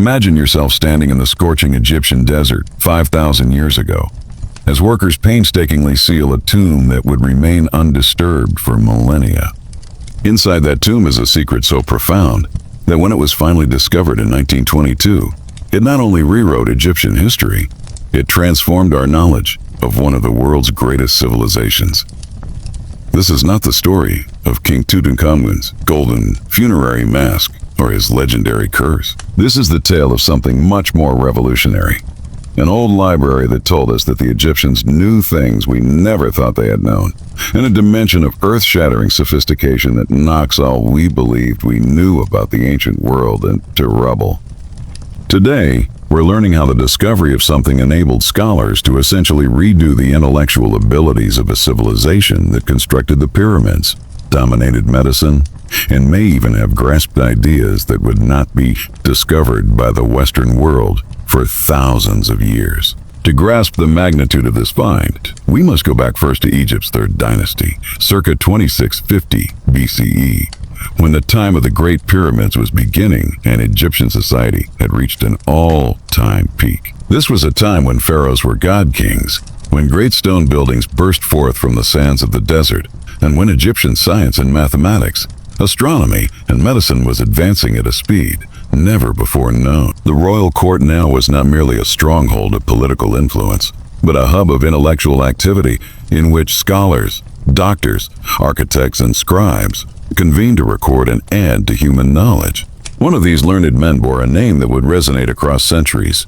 Imagine yourself standing in the scorching Egyptian desert 5,000 years ago, as workers painstakingly seal a tomb that would remain undisturbed for millennia. Inside that tomb is a secret so profound that when it was finally discovered in 1922, it not only rewrote Egyptian history, it transformed our knowledge of one of the world's greatest civilizations. This is not the story of King Tutankhamun's golden funerary mask or his legendary curse. This is the tale of something much more revolutionary. An old library that told us that the Egyptians knew things we never thought they had known, and a dimension of earth-shattering sophistication that knocks all we believed we knew about the ancient world into rubble. Today, we're learning how the discovery of something enabled scholars to essentially redo the intellectual abilities of a civilization that constructed the pyramids, dominated medicine, and may even have grasped ideas that would not be discovered by the Western world for thousands of years. To grasp the magnitude of this find, we must go back first to Egypt's third dynasty, circa 2650 BCE, when the time of the Great Pyramids was beginning and Egyptian society had reached an all-time peak. This was a time when pharaohs were god-kings, when great stone buildings burst forth from the sands of the desert, and when Egyptian science and mathematics, astronomy, and medicine was advancing at a speed never before known. The royal court now was not merely a stronghold of political influence, but a hub of intellectual activity in which scholars, doctors, architects, and scribes convened to record and add to human knowledge. One of these learned men bore a name that would resonate across centuries: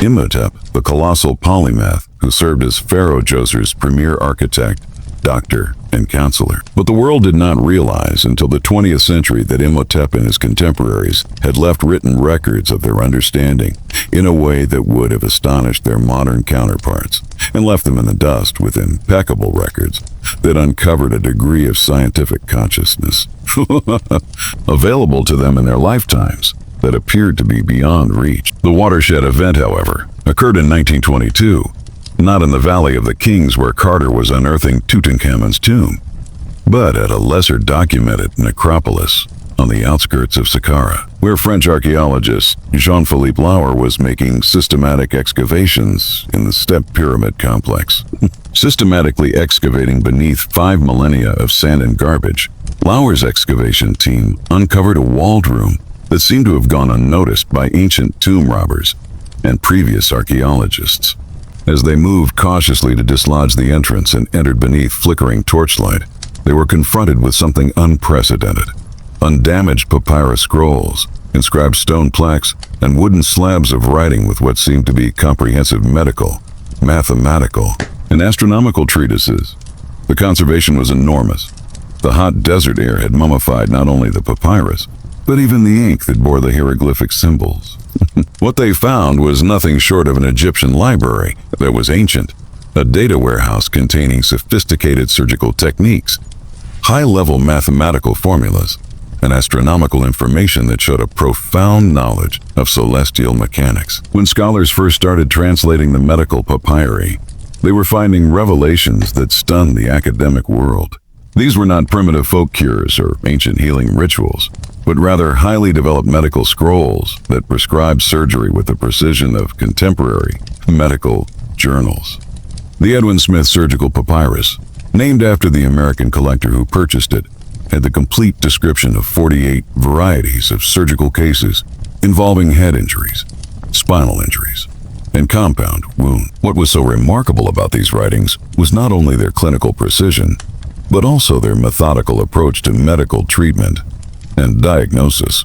Imhotep, the colossal polymath who served as Pharaoh Djoser's premier architect, doctor, and counselor. But the world did not realize until the 20th century that Imhotep and his contemporaries had left written records of their understanding in a way that would have astonished their modern counterparts, and left them in the dust with impeccable records that uncovered a degree of scientific consciousness available to them in their lifetimes that appeared to be beyond reach. The watershed event, however, occurred in 1922, not in the Valley of the Kings where Carter was unearthing Tutankhamun's tomb, but at a lesser documented necropolis on the outskirts of Saqqara, where French archaeologist Jean-Philippe Lauer was making systematic excavations in the Step Pyramid complex. Systematically excavating beneath 5 millennia of sand and garbage, Lauer's excavation team uncovered a walled room that seemed to have gone unnoticed by ancient tomb robbers and previous archaeologists. As they moved cautiously to dislodge the entrance and entered beneath flickering torchlight, they were confronted with something unprecedented. Undamaged papyrus scrolls, inscribed stone plaques, and wooden slabs of writing with what seemed to be comprehensive medical, mathematical, and astronomical treatises. The conservation was enormous. The hot desert air had mummified not only the papyrus, but even the ink that bore the hieroglyphic symbols. What they found was nothing short of an Egyptian library that was ancient, a data warehouse containing sophisticated surgical techniques, high-level mathematical formulas, and astronomical information that showed a profound knowledge of celestial mechanics. When scholars first started translating the medical papyri, they were finding revelations that stunned the academic world. These were not primitive folk cures or ancient healing rituals, but rather highly developed medical scrolls that prescribed surgery with the precision of contemporary medical journals. The Edwin Smith Surgical Papyrus, named after the American collector who purchased it, had the complete description of 48 varieties of surgical cases involving head injuries, spinal injuries, and compound wound. What was so remarkable about these writings was not only their clinical precision, but also their methodical approach to medical treatment and diagnosis.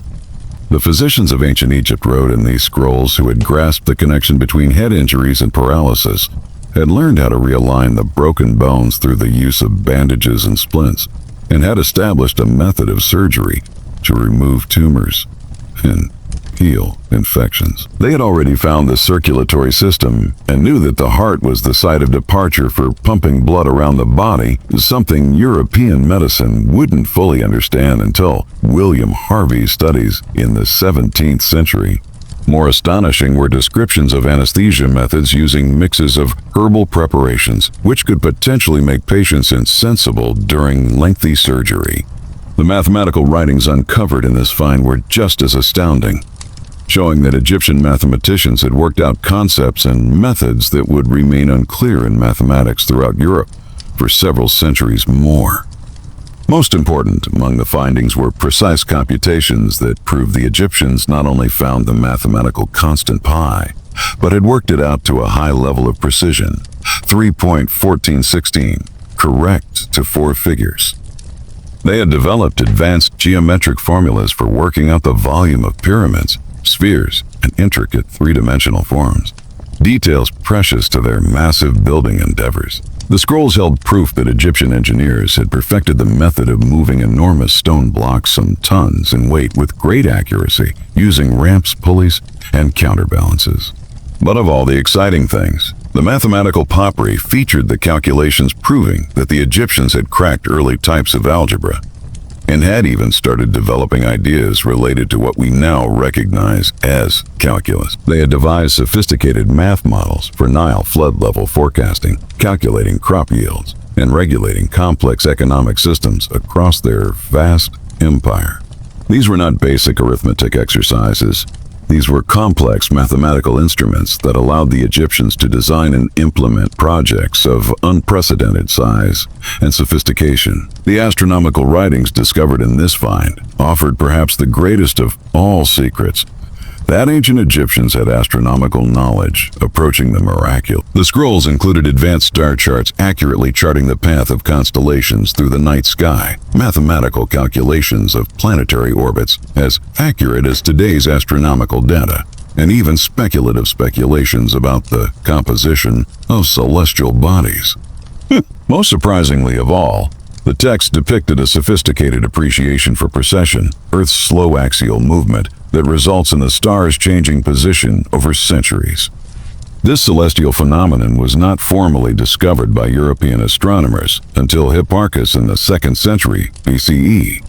The physicians of ancient Egypt wrote in these scrolls who had grasped the connection between head injuries and paralysis, had learned how to realign the broken bones through the use of bandages and splints, and had established a method of surgery to remove tumors and heal infections. They had already found the circulatory system and knew that the heart was the site of departure for pumping blood around the body, something European medicine wouldn't fully understand until William Harvey's studies in the 17th century. More astonishing were descriptions of anesthesia methods using mixes of herbal preparations, which could potentially make patients insensible during lengthy surgery. The mathematical writings uncovered in this find were just as astounding. showing that Egyptian mathematicians had worked out concepts and methods that would remain unclear in mathematics throughout Europe for several centuries more. Most important among the findings were precise computations that proved the Egyptians not only found the mathematical constant pi, but had worked it out to a high level of precision, 3.1416, correct to 4 figures. They had developed advanced geometric formulas for working out the volume of pyramids, spheres, and intricate three-dimensional forms, details precious to their massive building endeavors. The scrolls held proof that Egyptian engineers had perfected the method of moving enormous stone blocks some tons in weight with great accuracy, using ramps, pulleys, and counterbalances. But of all the exciting things, the mathematical pottery featured the calculations proving that the Egyptians had cracked early types of algebra, and had even started developing ideas related to what we now recognize as calculus. They had devised sophisticated math models for Nile flood level forecasting, calculating crop yields, and regulating complex economic systems across their vast empire. These were not basic arithmetic exercises. These were complex mathematical instruments that allowed the Egyptians to design and implement projects of unprecedented size and sophistication. The astronomical writings discovered in this find offered perhaps the greatest of all secrets, that ancient Egyptians had astronomical knowledge approaching the miraculous. The scrolls included advanced star charts accurately charting the path of constellations through the night sky, mathematical calculations of planetary orbits as accurate as today's astronomical data, and even speculative speculations about the composition of celestial bodies. Most surprisingly of all, the text depicted a sophisticated appreciation for precession, Earth's slow axial movement that results in the stars changing position over centuries. This celestial phenomenon was not formally discovered by European astronomers until Hipparchus in the 2nd century BCE.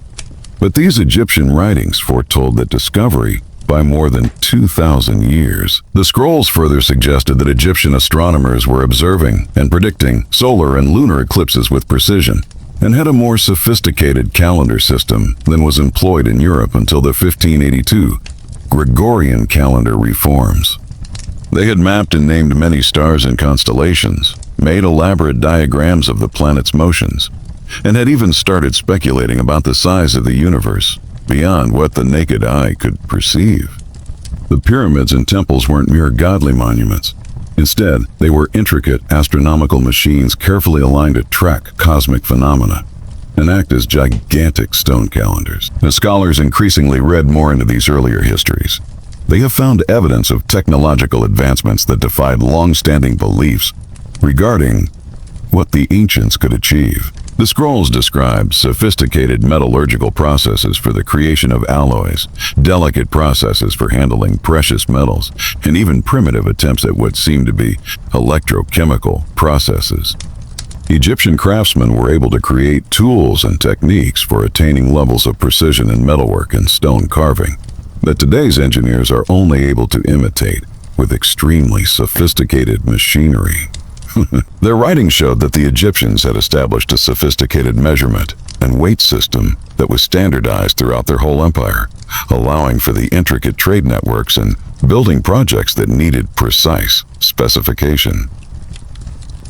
But these Egyptian writings foretold that discovery by more than 2,000 years. The scrolls further suggested that Egyptian astronomers were observing and predicting solar and lunar eclipses with precision, and had a more sophisticated calendar system than was employed in Europe until the 1582 Gregorian calendar reforms. They had mapped and named many stars and constellations, made elaborate diagrams of the planet's motions, and had even started speculating about the size of the universe beyond what the naked eye could perceive. The pyramids and temples weren't mere godly monuments. Instead, they were intricate astronomical machines carefully aligned to track cosmic phenomena and act as gigantic stone calendars. As scholars increasingly read more into these earlier histories, they have found evidence of technological advancements that defied long-standing beliefs regarding what the ancients could achieve. The scrolls describe sophisticated metallurgical processes for the creation of alloys, delicate processes for handling precious metals, and even primitive attempts at what seemed to be electrochemical processes. Egyptian craftsmen were able to create tools and techniques for attaining levels of precision in metalwork and stone carving that today's engineers are only able to imitate with extremely sophisticated machinery. Their writings showed that the Egyptians had established a sophisticated measurement and weight system that was standardized throughout their whole empire, allowing for the intricate trade networks and building projects that needed precise specification.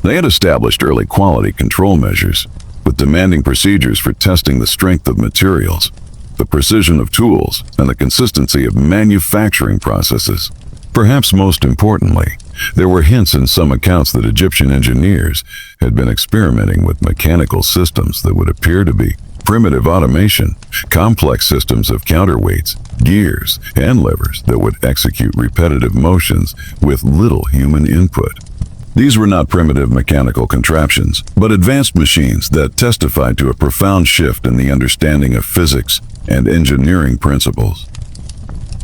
They had established early quality control measures, with demanding procedures for testing the strength of materials, the precision of tools, and the consistency of manufacturing processes. Perhaps most importantly, there were hints in some accounts that Egyptian engineers had been experimenting with mechanical systems that would appear to be primitive automation, complex systems of counterweights, gears, and levers that would execute repetitive motions with little human input. These were not primitive mechanical contraptions, but advanced machines that testified to a profound shift in the understanding of physics and engineering principles.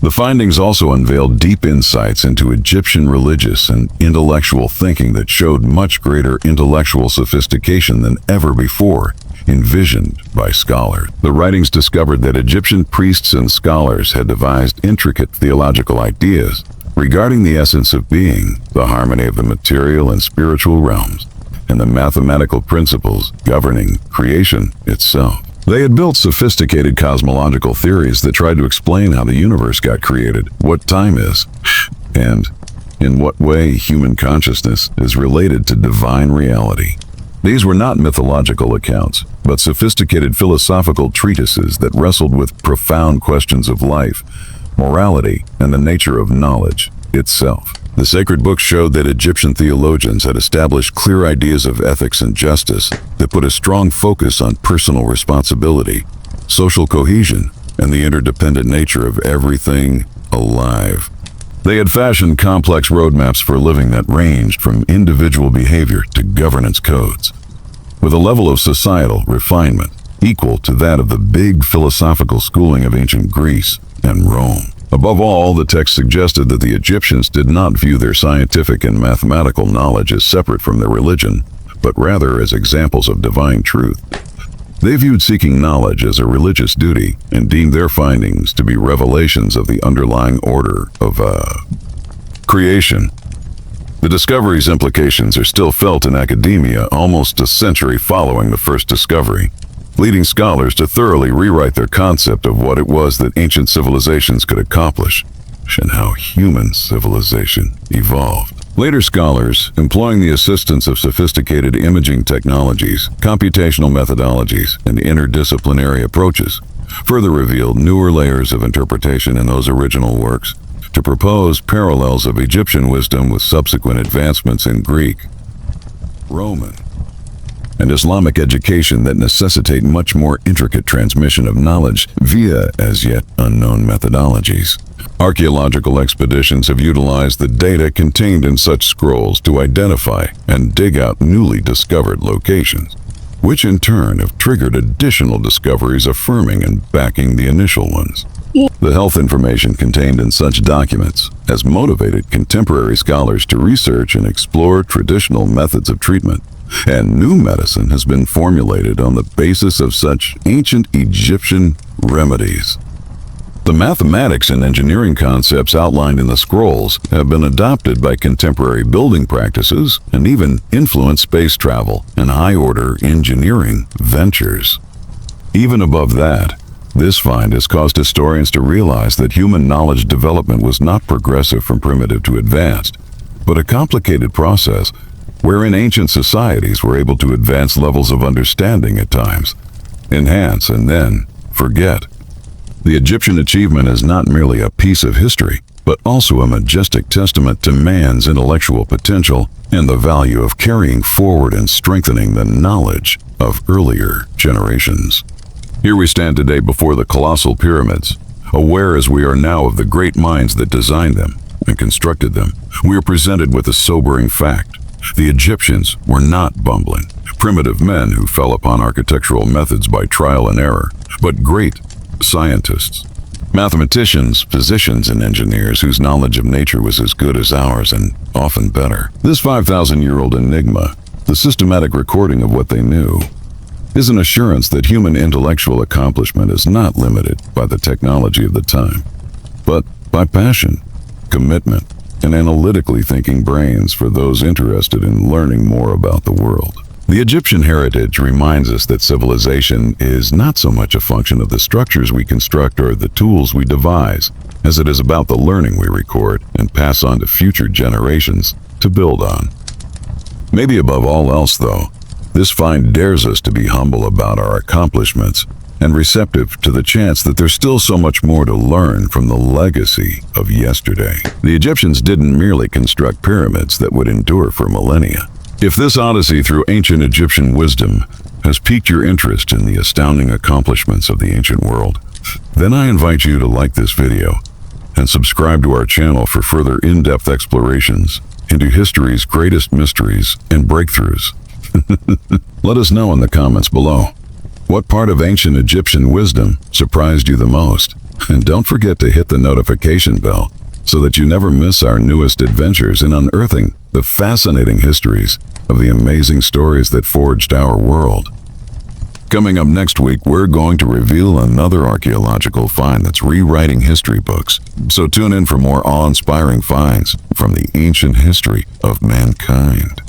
The findings also unveiled deep insights into Egyptian religious and intellectual thinking that showed much greater intellectual sophistication than ever before envisioned by scholars. The writings discovered that Egyptian priests and scholars had devised intricate theological ideas regarding the essence of being, the harmony of the material and spiritual realms, and the mathematical principles governing creation itself. They had built sophisticated cosmological theories that tried to explain how the universe got created, what time is, and in what way human consciousness is related to divine reality. These were not mythological accounts, but sophisticated philosophical treatises that wrestled with profound questions of life, morality, and the nature of knowledge itself. The sacred books showed that Egyptian theologians had established clear ideas of ethics and justice that put a strong focus on personal responsibility, social cohesion, and the interdependent nature of everything alive. They had fashioned complex roadmaps for living that ranged from individual behavior to governance codes, with a level of societal refinement equal to that of the big philosophical schooling of ancient Greece and Rome. Above all, the text suggested that the Egyptians did not view their scientific and mathematical knowledge as separate from their religion, but rather as examples of divine truth. They viewed seeking knowledge as a religious duty and deemed their findings to be revelations of the underlying order of creation. The discovery's implications are still felt in academia almost a century following the first discovery, leading scholars to thoroughly rewrite their concept of what it was that ancient civilizations could accomplish and how human civilization evolved. Later scholars, employing the assistance of sophisticated imaging technologies, computational methodologies, and interdisciplinary approaches, further revealed newer layers of interpretation in those original works to propose parallels of Egyptian wisdom with subsequent advancements in Greek, Roman, and Islamic education that necessitate much more intricate transmission of knowledge via as yet unknown methodologies. Archaeological expeditions have utilized the data contained in such scrolls to identify and dig out newly discovered locations, which in turn have triggered additional discoveries affirming and backing the initial ones. The health information contained in such documents has motivated contemporary scholars to research and explore traditional methods of treatment, and new medicine has been formulated on the basis of such ancient Egyptian remedies. The mathematics and engineering concepts outlined in the scrolls have been adopted by contemporary building practices and even influenced space travel and high-order engineering ventures. Even above that, this find has caused historians to realize that human knowledge development was not progressive from primitive to advanced, but a complicated process wherein ancient societies were able to advance levels of understanding at times, enhance and then forget. The Egyptian achievement is not merely a piece of history, but also a majestic testament to man's intellectual potential and the value of carrying forward and strengthening the knowledge of earlier generations. Here we stand today before the colossal pyramids, aware as we are now of the great minds that designed them and constructed them. We are presented with a sobering fact. The Egyptians were not bumbling, primitive men who fell upon architectural methods by trial and error, but great scientists, mathematicians, physicians, and engineers whose knowledge of nature was as good as ours and often better. This 5,000-year-old enigma, the systematic recording of what they knew, is an assurance that human intellectual accomplishment is not limited by the technology of the time, but by passion, commitment, and analytically thinking brains for those interested in learning more about the world. The Egyptian heritage reminds us that civilization is not so much a function of the structures we construct or the tools we devise, as it is about the learning we record and pass on to future generations to build on. Maybe above all else, though, this find dares us to be humble about our accomplishments and receptive to the chance that there's still so much more to learn from the legacy of yesterday. The Egyptians didn't merely construct pyramids that would endure for millennia. If this odyssey through ancient Egyptian wisdom has piqued your interest in the astounding accomplishments of the ancient world, then I invite you to like this video and subscribe to our channel for further in-depth explorations into history's greatest mysteries and breakthroughs. Let us know in the comments below. What part of ancient Egyptian wisdom surprised you the most? And don't forget to hit the notification bell so that you never miss our newest adventures in unearthing the fascinating histories of the amazing stories that forged our world. Coming up next week, we're going to reveal another archaeological find that's rewriting history books. So tune in for more awe-inspiring finds from the ancient history of mankind.